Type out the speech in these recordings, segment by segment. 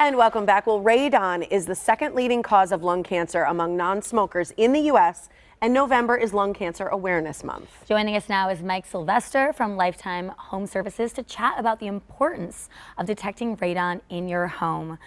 And welcome back. Well, radon is the second leading cause of lung cancer among non-smokers in the U.S., and November is Lung Cancer Awareness Month. Joining us now is Mike Sylvester from Lifetime Home Services to chat about the importance of detecting radon in your home.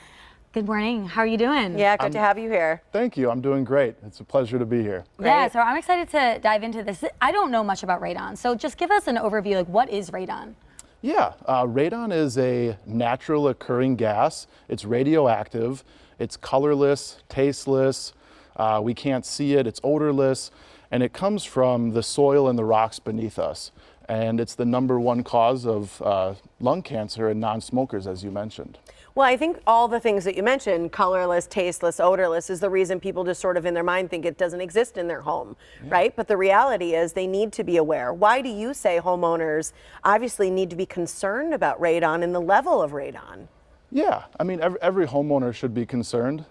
Good morning. How are you doing? Yeah, good to have you here. Thank you. I'm doing great. It's a pleasure to be here. Yeah, so I'm excited to dive into this. I don't know much about radon, so just give us an overview, like what is radon? Yeah, radon is a natural occurring gas. It's radioactive. It's colorless, tasteless. We can't see it. It's odorless. And it comes from the soil and the rocks beneath us. And it's the #1 cause of lung cancer in non-smokers, as you mentioned. Well, I think all the things that you mentioned, colorless, tasteless, odorless, is the reason people just sort of in their mind think it doesn't exist in their home, right? But the reality is they need to be aware. Why do you say homeowners obviously need to be concerned about radon and the level of radon? Yeah, I mean, every homeowner should be concerned.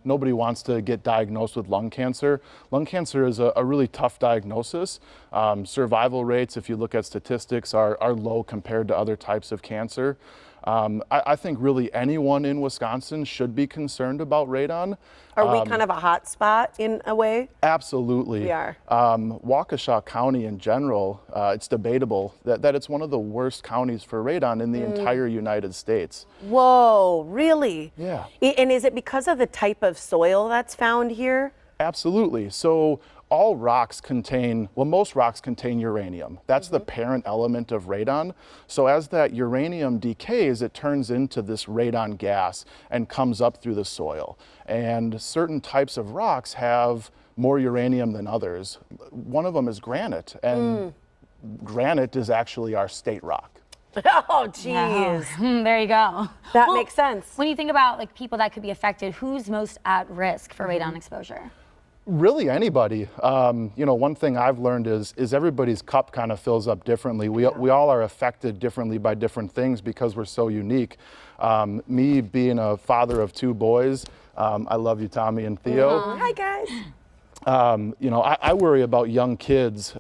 Nobody wants to get diagnosed with lung cancer. Lung cancer is a really tough diagnosis. Survival rates, if you look at statistics, are low compared to other types of cancer. I think really anyone in Wisconsin should be concerned about radon. Are we kind of a hot spot in a way? Absolutely. We are. Waukesha County in general, it's debatable that it's one of the worst counties for radon in the entire United States. Whoa, really? Yeah. And is it because of the type of soil that's found here? Absolutely. So all rocks contain, well, most rocks contain uranium. That's the parent element of radon. So as that uranium decays, it turns into this radon gas and comes up through the soil. And certain types of rocks have more uranium than others. One of them is granite, and granite is actually our state rock. Oh, geez. There you go. That makes sense. When you think about like people that could be affected, who's most at risk for radon exposure? Really anybody. You know, one thing I've learned is everybody's cup kind of fills up differently. We all are affected differently by different things because we're so unique. Me being a father of 2 boys, I love you, Tommy and Theo. Hi, guys. You know, I worry about young kids.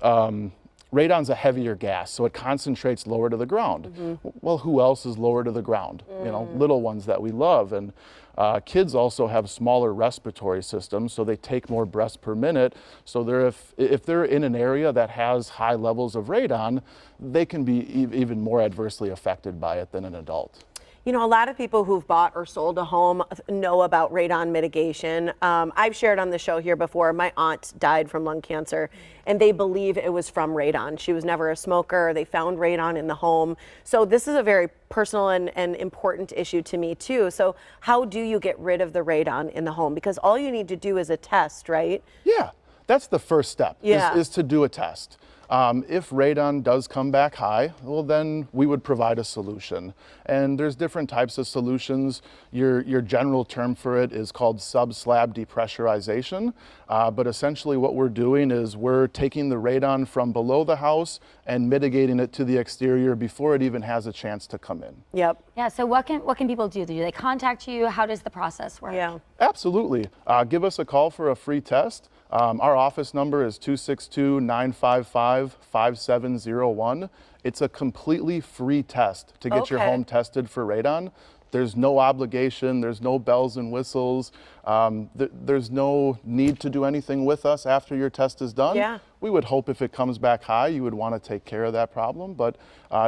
Radon's a heavier gas, so it concentrates lower to the ground. Well, who else is lower to the ground? You know, little ones that we love. And kids also have smaller respiratory systems, so they take more breaths per minute. So if they're in an area that has high levels of radon, they can be even more adversely affected by it than an adult. You know, a lot of people who've bought or sold a home know about radon mitigation. I've shared on the show here before, my aunt died from lung cancer, and they believe it was from radon. She was never a smoker. They found radon in the home. So this is a very personal and important issue to me too. So how do you get rid of the radon in the home? Because all you need to do is a test, right? Yeah, that's the first step, is to do a test. If radon does come back high, well, then we would provide a solution. And there's different types of solutions. Your general term for it is called sub-slab depressurization. But essentially what we're doing is we're taking the radon from below the house and mitigating it to the exterior before it even has a chance to come in. Yep. Yeah, so what can people do? Do they contact you? How does the process work? Yeah. Absolutely. Give us a call for a free test. Our office number is 262-955-5701. It's a completely free test to get your home tested for radon. There's no obligation, there's no bells and whistles, there's no need to do anything with us after your test is done. Yeah. We would hope if it comes back high, you would want to take care of that problem, but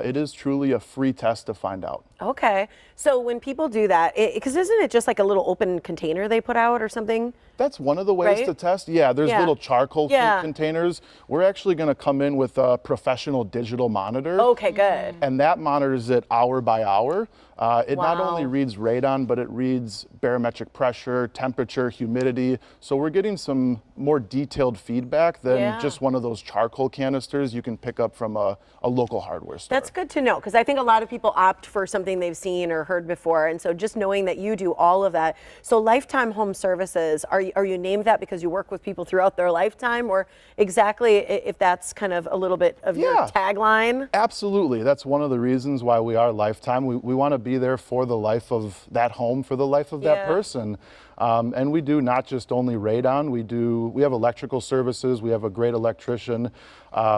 it is truly a free test to find out. Okay. So when people do that, because isn't it just like a little open container they put out or something? That's one of the ways to test. Yeah, there's little charcoal containers. We're actually going to come in with a professional digital monitor. Okay, good. And that monitors it hour by hour. It not only reads radon, but it reads barometric pressure, temperature, humidity. So we're getting some more detailed feedback than just one of those charcoal canisters you can pick up from a local hardware store. That's good to know, because I think a lot of people opt for something they've seen or heard before. And so just knowing that you do all of that. So Lifetime Home Services, are you named that because you work with people throughout their lifetime, or exactly if that's kind of a little bit of your tagline? Absolutely. That's one of the reasons why we are Lifetime. We want to be there for the life of that home, for the life of that person. And we do not just only radon, we have electrical services, we have a great electrician,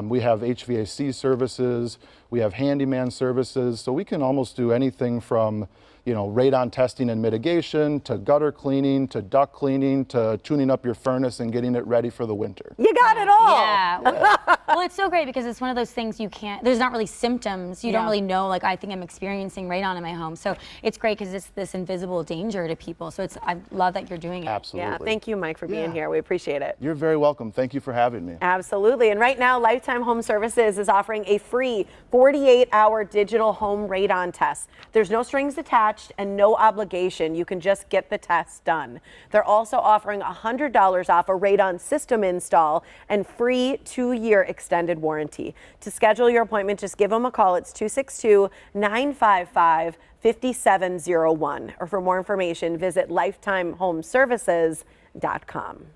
we have HVAC services, we have handyman services, so we can almost do anything from you know, radon testing and mitigation, to gutter cleaning, to duct cleaning, to tuning up your furnace and getting it ready for the winter. You got it all. Yeah. Well, it's so great because it's one of those things there's not really symptoms. You don't really know, like, I think I'm experiencing radon in my home. So it's great because it's this invisible danger to people. So I love that you're doing it. Absolutely. Yeah, thank you, Mike, for being here. We appreciate it. You're very welcome. Thank you for having me. Absolutely. And right now, Lifetime Home Services is offering a free 48-hour digital home radon test. There's no strings attached and no obligation. You can just get the test done. They're also offering $100 off a radon system install and free 2-year extended warranty. To schedule your appointment, just give them a call. It's 262-955-5701. Or for more information, visit lifetimehomeservices.com.